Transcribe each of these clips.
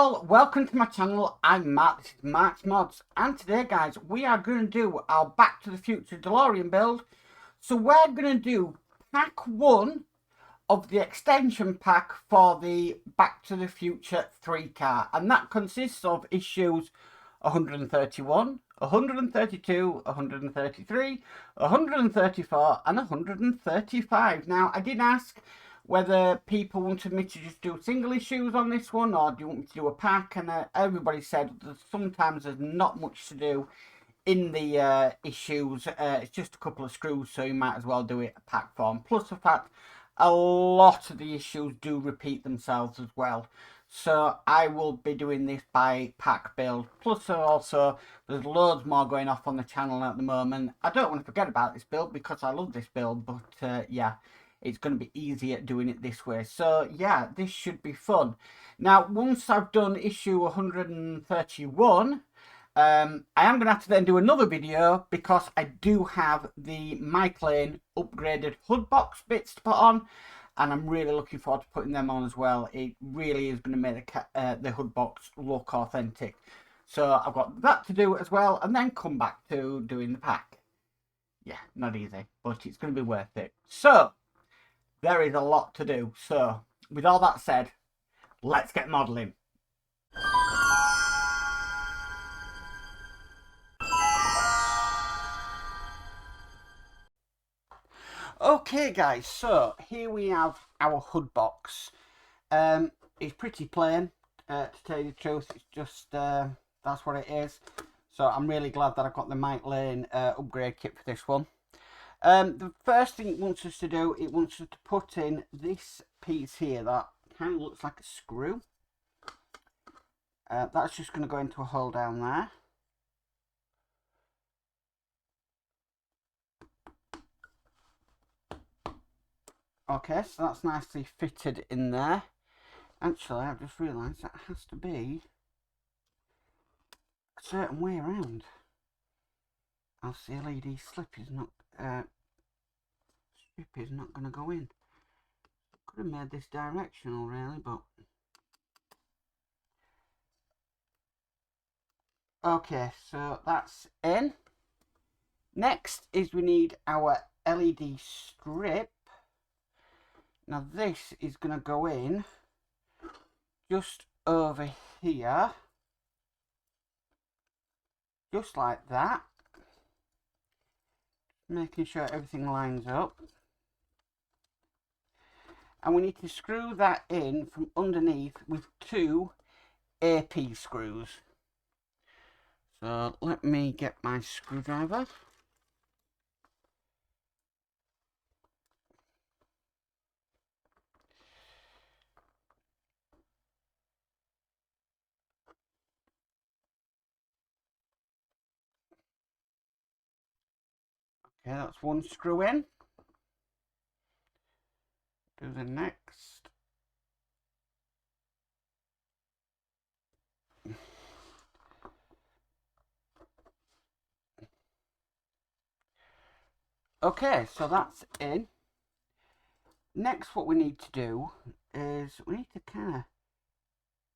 all, welcome to my channel. I'm Mark, this is Mark's Mods, and today guys we are going to do our Back to the Future DeLorean build. So we're going to do pack 1 of the extension pack for the Back to the Future 3 car, and that consists of issues 131, 132, 133, 134 and 135. Now I did ask whether people wanted me to just do single issues on this one, or do you want me to do a pack, and everybody said that sometimes there's not much to do in the issues. It's just a couple of screws, so you might as well do it a pack form. Plus the fact a lot of the issues do repeat themselves as well. So I will be doing this by pack build. Plus also there's loads more going off on the channel at the moment. I don't want to forget about this build because I love this build, but yeah, it's going to be easier doing it this way. So yeah, this should be fun. Now once I've done issue 131, I am going to have to then do another video because I do have the Mike Lane upgraded hood box bits to put on, and I'm really looking forward to putting them on as well. It really is going to make the hood box look authentic. So I've got that to do as well, and then come back to doing the pack. Yeah, not easy, but it's going to be worth it. So there is a lot to do. So with all that said, let's get modelling. Okay guys, so here we have our hood box. It's pretty plain, to tell you the truth. It's just that's what it is. So I'm really glad that I've got the Mike Lane upgrade kit for this one. The first thing it wants us to do, it wants us to put in this piece here that kind of looks like a screw. That's just going to go into a hole down there. Okay, so that's nicely fitted in there. Actually, I've just realised that has to be a certain way around. Else the LED strip is not going to go in. Could have made this directional really, but okay, so that's in. Next is we need our LED strip. Now this is going to go in just over here, just like that, making sure everything lines up. And we need to screw that in from underneath with 2 AP screws. So let me get my screwdriver. Okay, that's one screw in. Do the next. Okay, so that's in. Next, what we need to do is we need to kind of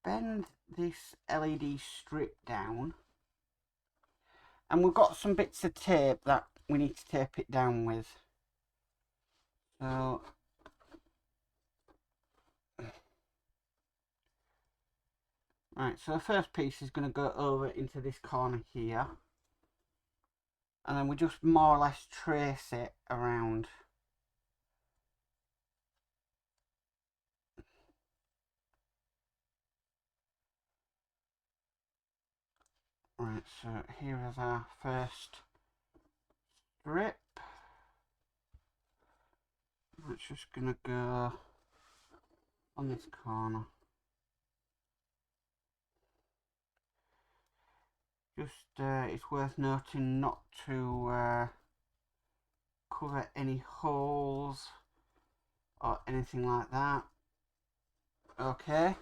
bend this LED strip down. And we've got some bits of tape that we need to tape it down with. So right, so the first piece is going to go over into this corner here, and then we just more or less trace it around. Right, so here is our first strip. It's just going to go on this corner. Just it's worth noting not to cover any holes or anything like that. Okay,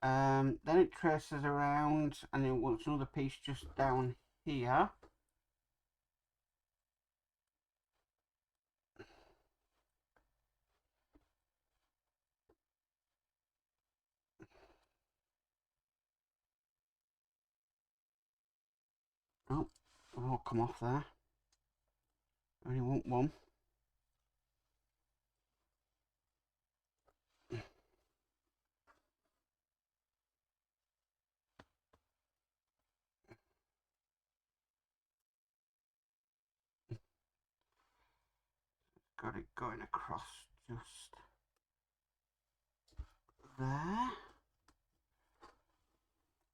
then it traces around, and it wants another piece just down here. Oh, it won't come off there. I only want one. Got it going across just there.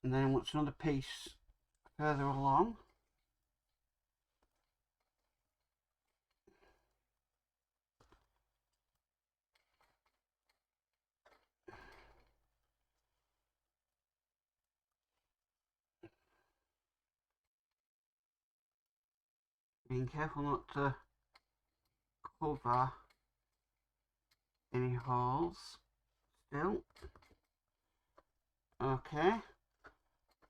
And then once another piece further along. Being careful not to cover any holes still. Okay,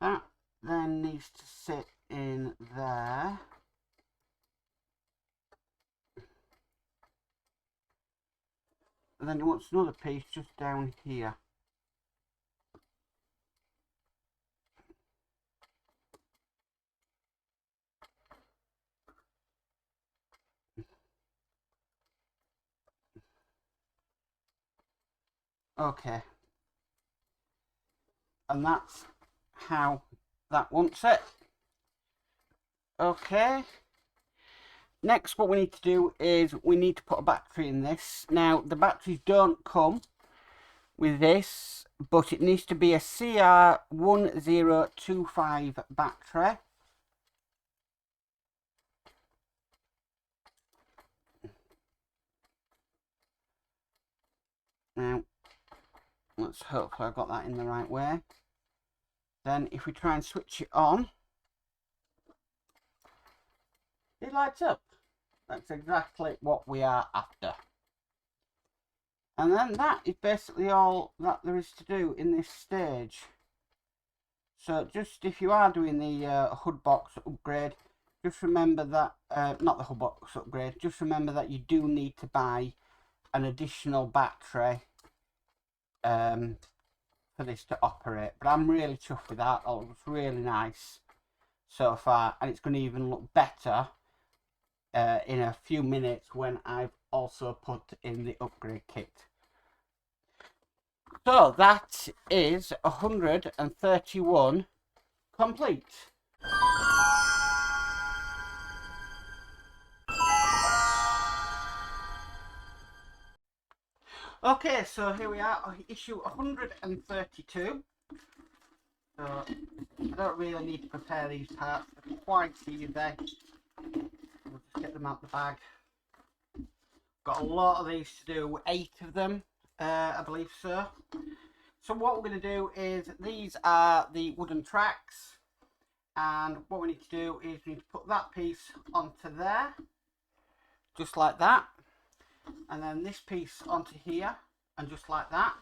that then needs to sit in there. And then you want another piece just down here. Okay, and that's how that wants it. Okay, next what we need to do is we need to put a battery in this. Now the batteries don't come with this, but it needs to be a CR1025 battery. Now let's hope I got that in the right way. Then if we try and switch it on, it lights up. That's exactly what we are after. And then that is basically all that there is to do in this stage. So just if you are doing the hood box upgrade, just remember that, not the hood box upgrade, just remember that you do need to buy an additional battery for this to operate. But I'm really chuffed with that. It looks really nice so far, and it's going to even look better in a few minutes when I've also put in the upgrade kit. So that is 131 complete. Okay, so here we are, issue 132. So I don't really need to prepare these parts, they're quite easy. We'll just get them out the bag. Got a lot of these to do, 8 of them, I believe so. So what we're going to do is, these are the wooden tracks, and what we need to do is we need to put that piece onto there, just like that, and then this piece onto here, and just like that.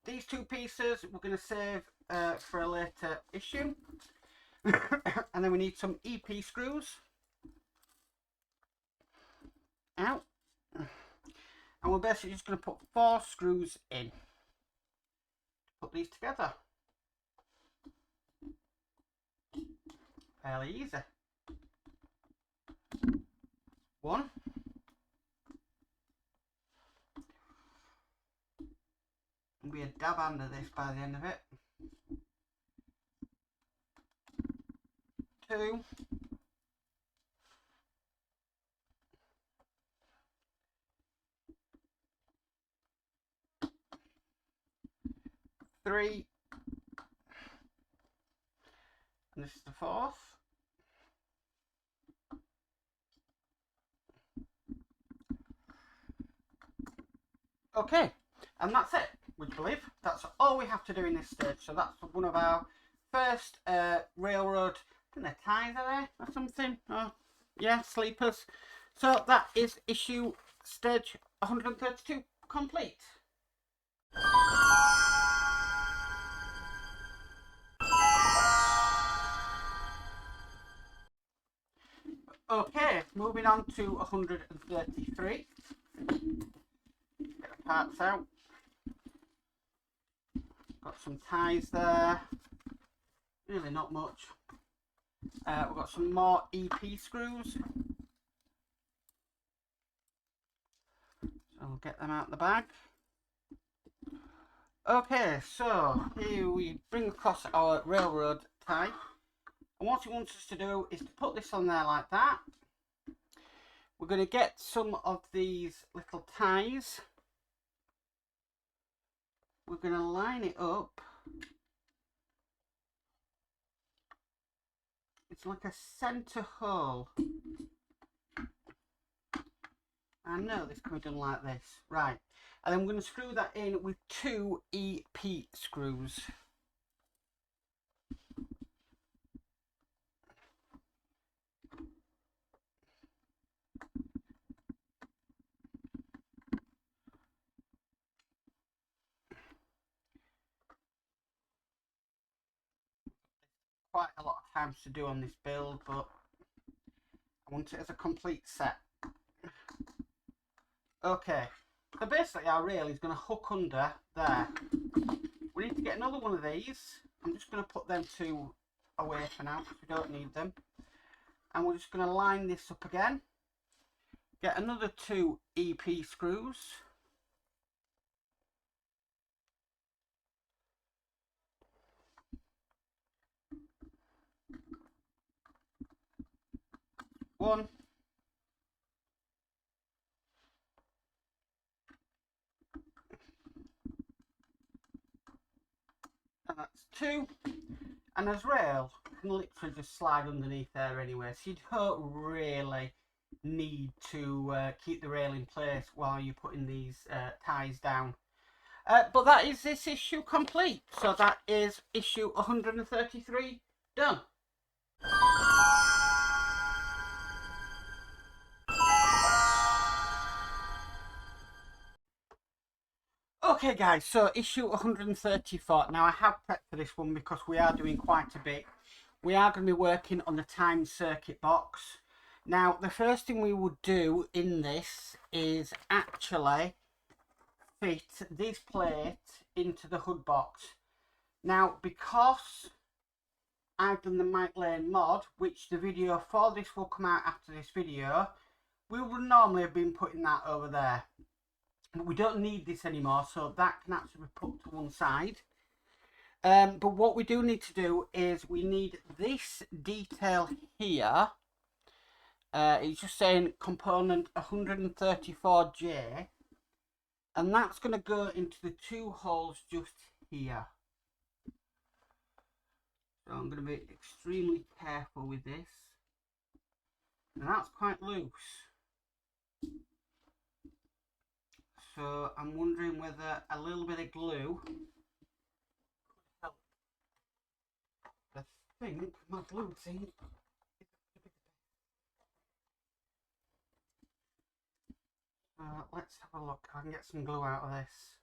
These two pieces we're going to save for a later issue. And then we need some EP screws out, and we're basically just going to put 4 screws in to put these together. Fairly easy. 1, and be a dab hand at this by the end of it. 2, 3, and this is the 4th. Okay, and that's it, would you believe? That's all we have to do in this stage. So that's one of our first railroad, I think they're ties, are they, or something? Oh, yeah, sleepers. So that is issue stage 132 complete. Okay, moving on to 133. Get the parts out. Got some ties there. Really not much. We've got some more EP screws. So I'll get them out of the bag. Okay, so here we bring across our railroad tie. And what it wants us to do is to put this on there like that. We're going to get some of these little ties. We're going to line it up. It's like a centre hole. I know this can be done like this. Right. And then we're going to screw that in with 2 EP screws. Quite a lot of times to do on this build, but I want it as a complete set. Okay, so basically our rail is going to hook under there. We need to get another one of these. I'm just going to put them 2 away for now because we don't need them. And we're just going to line this up again. Get another 2 EP screws. One. And that's 2. And as rail can literally just slide underneath there anyway, so you don't really need to keep the rail in place while you're putting these ties down. But that is this issue complete. So that is issue 133 done. Okay guys, so issue 134. Now I have prepped for this one because we are doing quite a bit. We are going to be working on the timed circuit box. Now the first thing we would do in this is actually fit this plate into the hood box. Now because I've done the Mike Lane mod, which the video for this will come out after this video, we would normally have been putting that over there. But we don't need this anymore, so that can actually be put to one side. But what we do need to do is we need this detail here. It's just saying component 134J. And that's going to go into the 2 holes just here. So I'm going to be extremely careful with this. And that's quite loose. So I'm wondering whether a little bit of glue could help. I think my glue thing is let's have a look. I can get some glue out of this.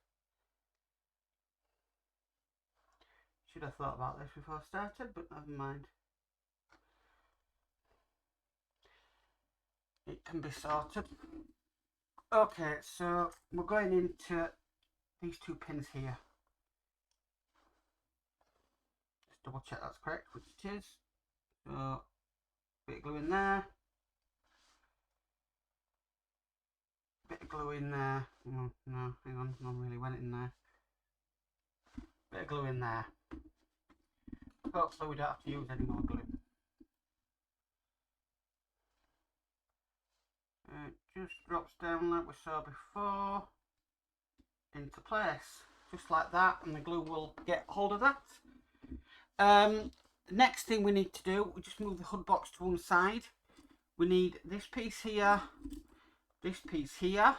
Should have thought about this before I started, but never mind. It can be sorted. Okay, so we're going into these 2 pins here. Just double check that's correct, which it is. So, bit of glue in there. Bit of glue in there. Oh, no, hang on, none really went in there. Bit of glue in there. Hopefully we don't have to use any more glue. It just drops down like we saw before into place, just like that, and the glue will get hold of that. Next thing we need to do, we just move the hood box to one side. We need this piece here, this piece here,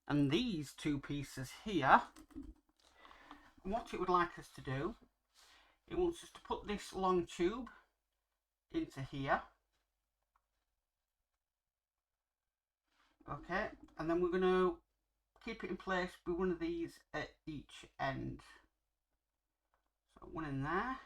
and these 2 pieces here. And what it would like us to do, it wants us to put this long tube into here. Okay, and then we're going to keep it in place with one of these at each end. So one in there.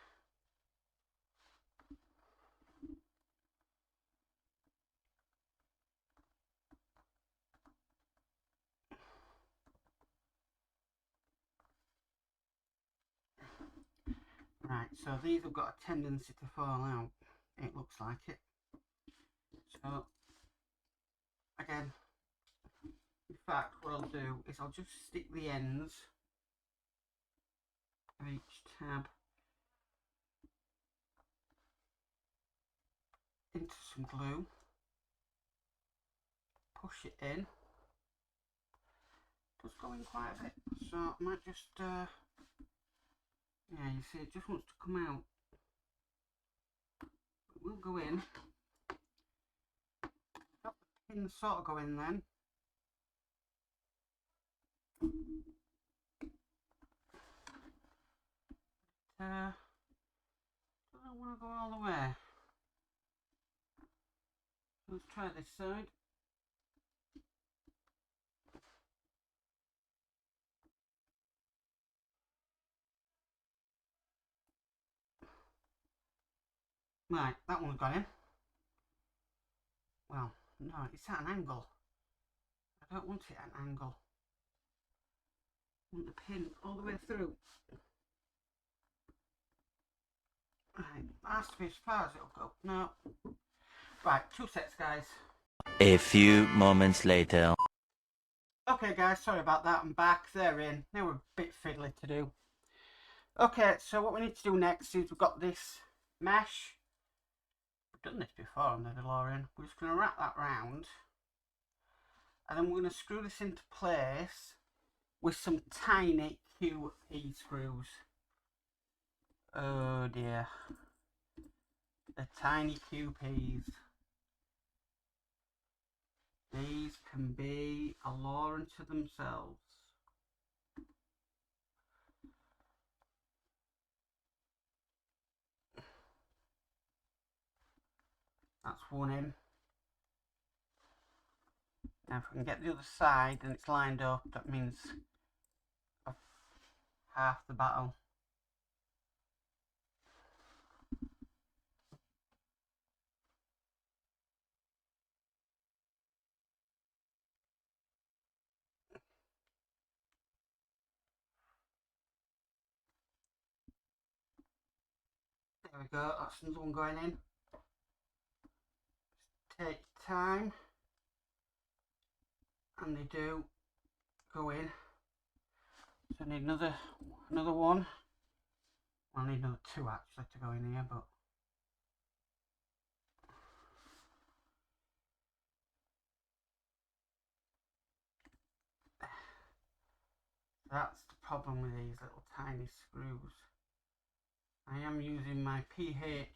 Right, so these have got a tendency to fall out. It looks like it. So again, in fact, what I'll do is I'll just stick the ends of each tab into some glue, push it in. It does go in quite a bit, so I might just yeah, you see it just wants to come out. It will go in. Got the pin sort of go in then. Don't want to go all the way. Let's try this side. Right, that one's gone in. Well, no, it's at an angle. I don't want it at an angle. I want the pin all the way through. Right, that has to be as far as it'll go. No. Right, 2 sets, guys. A few moments later. Okay, guys, sorry about that. I'm back. They're in. They were a bit fiddly to do. Okay, so what we need to do next is we've got this mesh. We've done this before on the Delorean. We're just going to wrap that round. And then we're going to screw this into place with some tiny QP screws. Oh dear. The tiny QPs. These can be a law unto themselves. That's one in. Now if we can get the other side and it's lined up, that means half the battle. There we go, that's another one going in. Just take time, and they do go in. So I need another one. I need another 2 actually to go in here, but that's the problem with these little tiny screws. I am using my PH00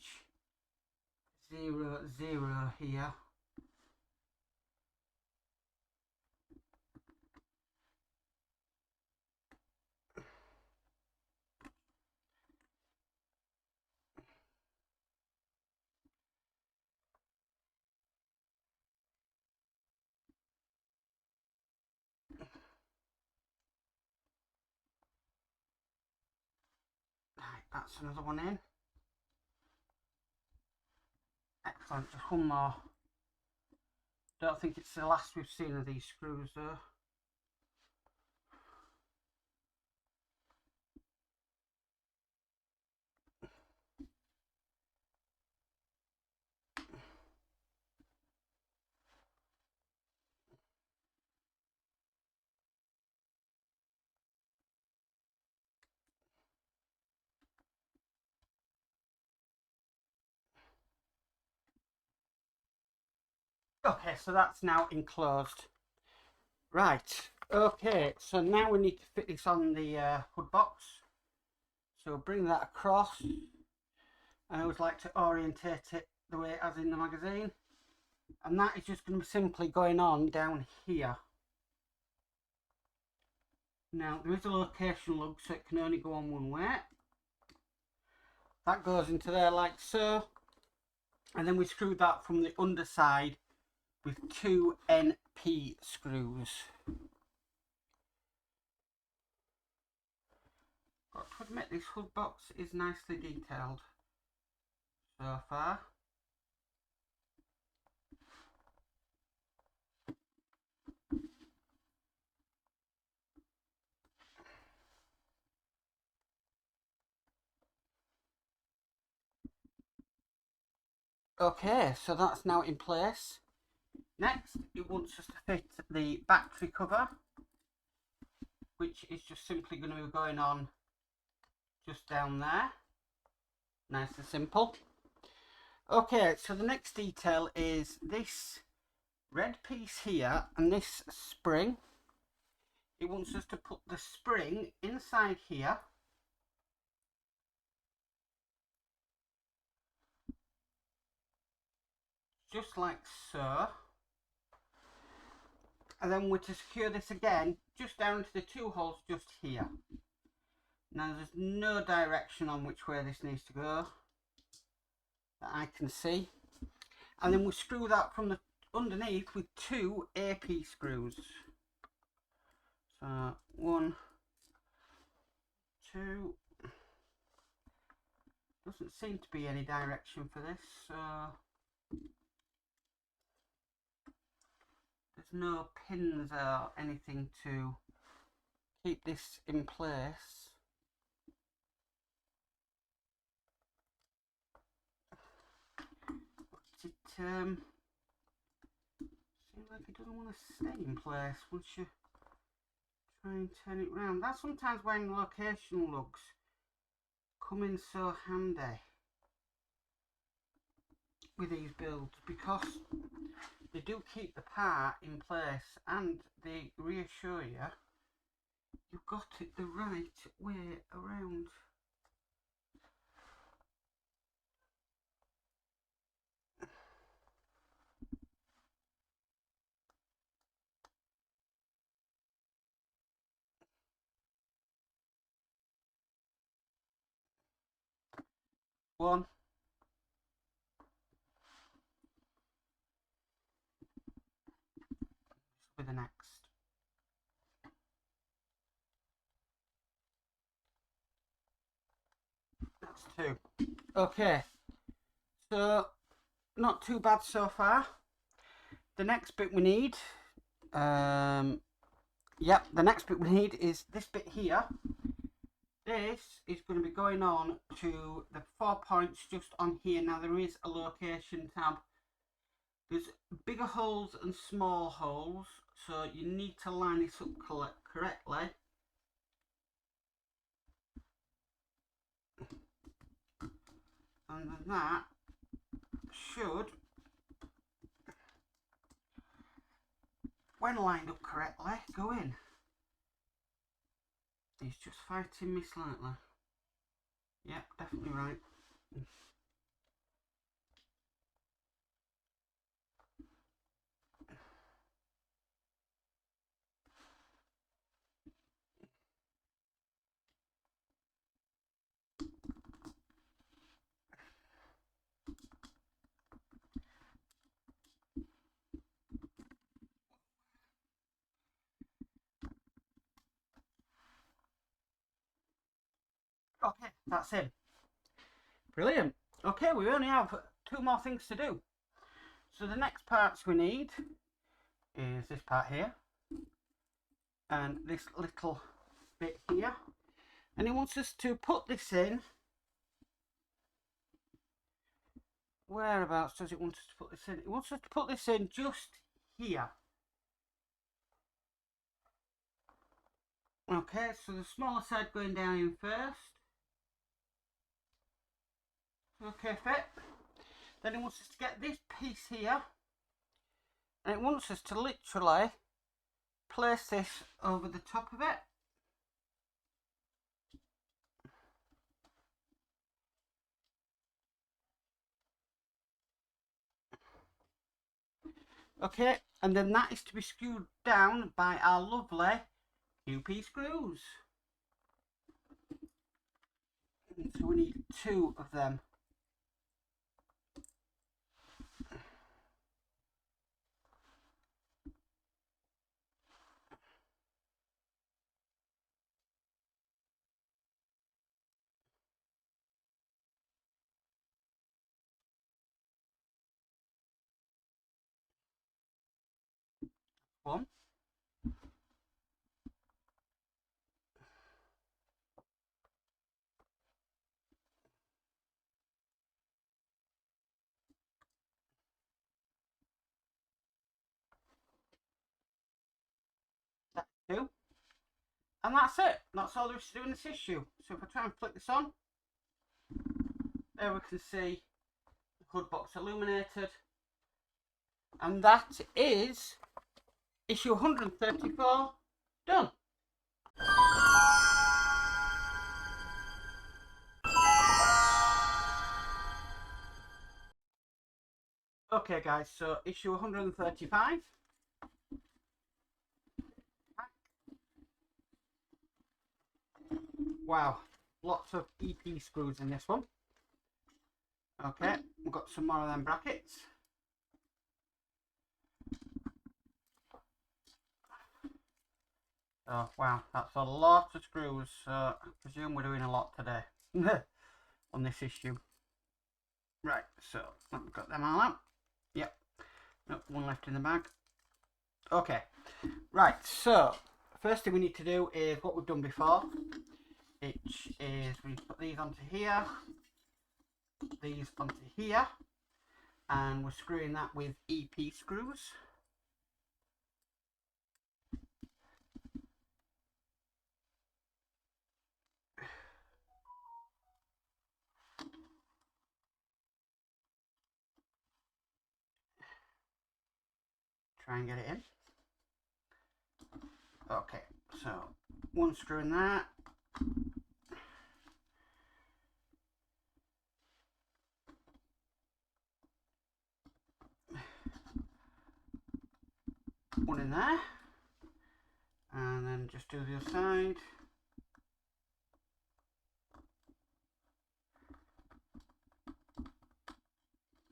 here. Right, that's another one in. Excellent, just one more. Don't think it's the last we've seen of these screws though. Okay, so that's now enclosed. Right, okay, so now we need to fit this on the hood box. So bring that across. I always like to orientate it the way it has in the magazine. And that is just going to be simply going on down here. Now, there is a location lug, so it can only go on one way. That goes into there like so. And then we screw that from the underside with 2 NP screws. Got to admit, this hood box is nicely detailed so far. Okay, so that's now in place. Next, it wants us to fit the battery cover, which is just simply going to be going on just down there. Nice and simple. Okay, so the next detail is this red piece here and this spring. It wants us to put the spring inside here. Just like so. And then we're to secure this again just down to the two holes just here. Now there's no direction on which way this needs to go that I can see. And then we screw that from the underneath with two AP screws. So 1, 2. Doesn't seem to be any direction for this, so there's no pins or anything to keep this in place. But it seems like it doesn't want to stay in place once you try and turn it round. That's sometimes when location lugs come in so handy with these builds, because they do keep the part in place and they reassure you you've got it the right way around. One. With the next. That's 2. Okay. So, not too bad so far. The next bit we need, the next bit we need is this bit here. This is going to be going on to the 4 points just on here. Now there is a location tab. There's bigger holes and small holes, so you need to line this up correctly. And then that should, when lined up correctly, go in. He's just fighting me slightly. Yep, definitely right. Okay, that's it. Brilliant. Okay, we only have 2 more things to do. So the next parts we need is this part here and this little bit here. And he wants us to put this in. Whereabouts does it want us to put this in? It wants us to put this in just here. Okay, so the smaller side going down in first. Okay, fit. Then it wants us to get this piece here. And it wants us to literally place this over the top of it. Okay, and then that is to be screwed down by our lovely QP screws. So we need 2 of them. One. And that's it. That's all there is to do in this issue. So if I try and flick this on, there we can see the hood box illuminated. And that is issue 134 done. Okay guys, so issue 135. Wow, lots of EP screws in this one. Okay, we've got some more of them brackets. Oh wow, that's a lot of screws. So I presume we're doing a lot today on this issue. Right, so we've got them all out. Yep, nope, one left in the bag. Okay, right, so first thing we need to do is what we've done before, which is we put these onto here, these onto here, and we're screwing that with EP screws. Try and get it in. Okay, so one screw in that. One in there. And then just do the other side.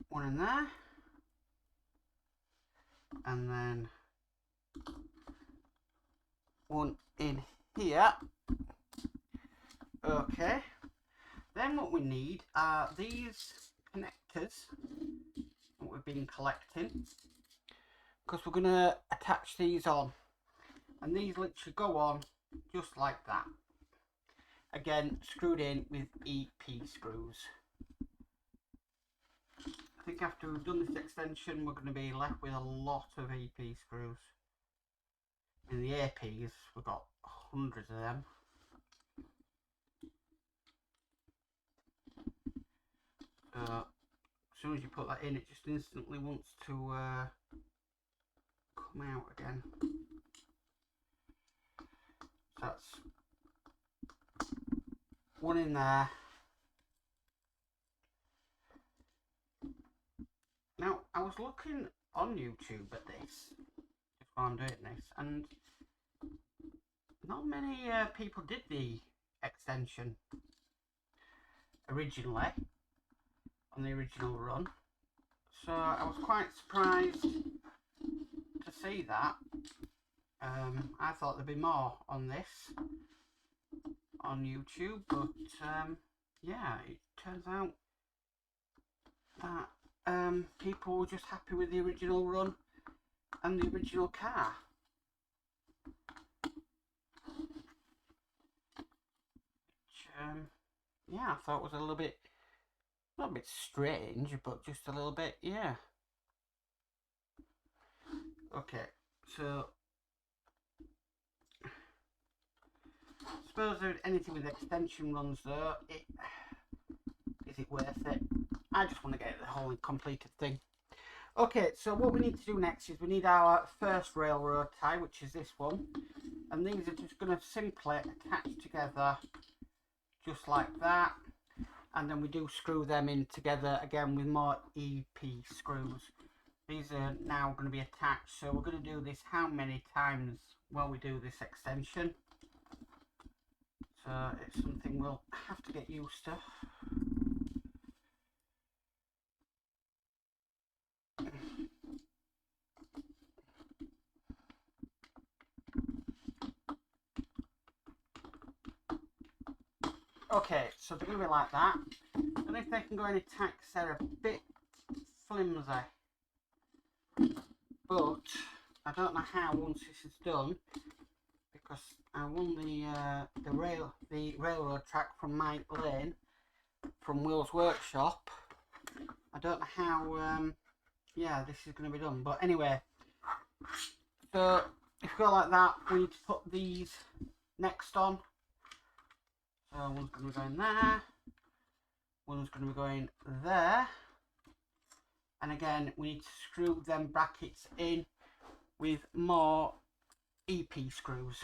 One in there. And then one in here. Okay. Then what we need are these connectors that we've been collecting, because we're going to attach these on, and these literally go on just like that. Again, screwed in with EP screws. I think after we've done this extension, we're going to be left with a lot of EP screws. In the APs, we've got hundreds of them. As soon as you put that in, it just instantly wants to come out again. So that's one in there. Now, I was looking on YouTube at this, just while I'm doing this, and not many people did the extension originally, on the original run. So I was quite surprised to see that. I thought there'd be more on this on YouTube, but yeah, it turns out that people were just happy with the original run and the original car. Which, yeah, I thought was a little bit, not a bit strange, but just a little bit, yeah. Okay, so I suppose there's anything with extension runs though, is it worth it? I just want to get the whole completed thing. Okay, so what we need to do next is we need our first railroad tie, which is this one, and these are just going to simply attach together just like that, and then we do screw them in together again with more EP screws. These are now going to be attached, so we're going to do this how many times while we do this extension. So it's something we'll have to get used to. Okay, so they're going to be like that. I don't know if they can go any tight because they're a bit flimsy. But I don't know how once this is done, because I won the railroad track from Mike Lane from Will's Workshop. I don't know how yeah, this is going to be done, but anyway, so if you go like that, we need to put these next on. So one's going to be going there. One's going to be going there. And again, we need to screw them brackets in with more EP screws.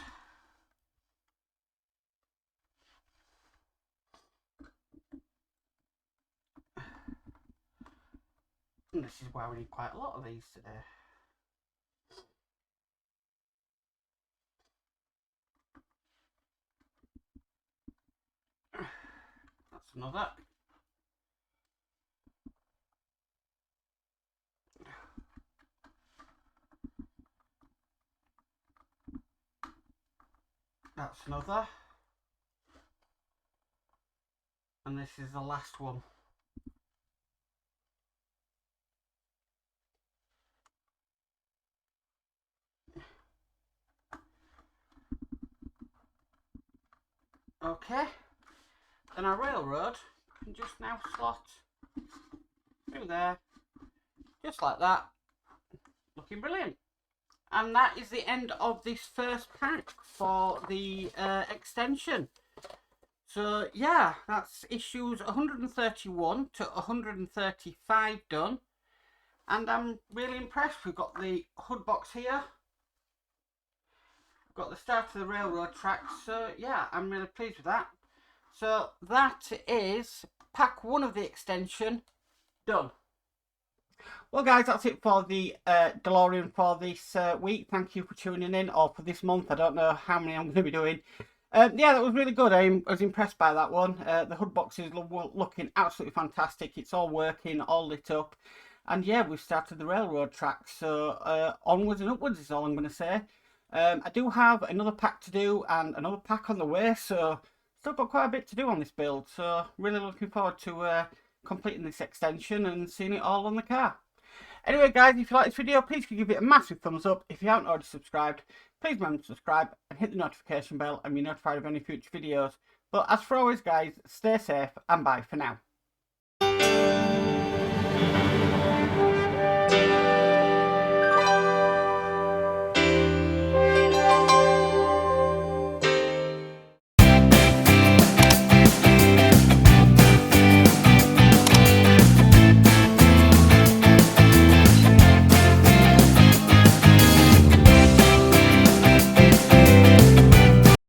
And this is why we need quite a lot of these today. That's another. That's another. And this is the last one. Okay. Then our railroad can just now slot through there. Just like that. Looking brilliant. And that is the end of this first pack for the extension. So yeah, that's issues 131 to 135 done. And I'm really impressed. We've got the hood box here. We've got the start of the railroad tracks. So yeah, I'm really pleased with that. So that is pack 1 of the extension done. Well guys, that's it for the DeLorean for this week. Thank you for tuning in, or for this month. I don't know how many I'm going to be doing. Yeah, that was really good. I was impressed by that one. The hood box is looking absolutely fantastic. It's all working, all lit up. And yeah, we've started the railroad track. So onwards and upwards is all I'm going to say. I do have another pack to do and another pack on the way. So still got quite a bit to do on this build. So really looking forward to completing this extension and seeing it all on the car. Anyway guys, if you like this video, please give it a massive thumbs up. If you haven't already subscribed, please remember to subscribe and hit the notification bell and be notified of any future videos. But as for always guys, stay safe and bye for now.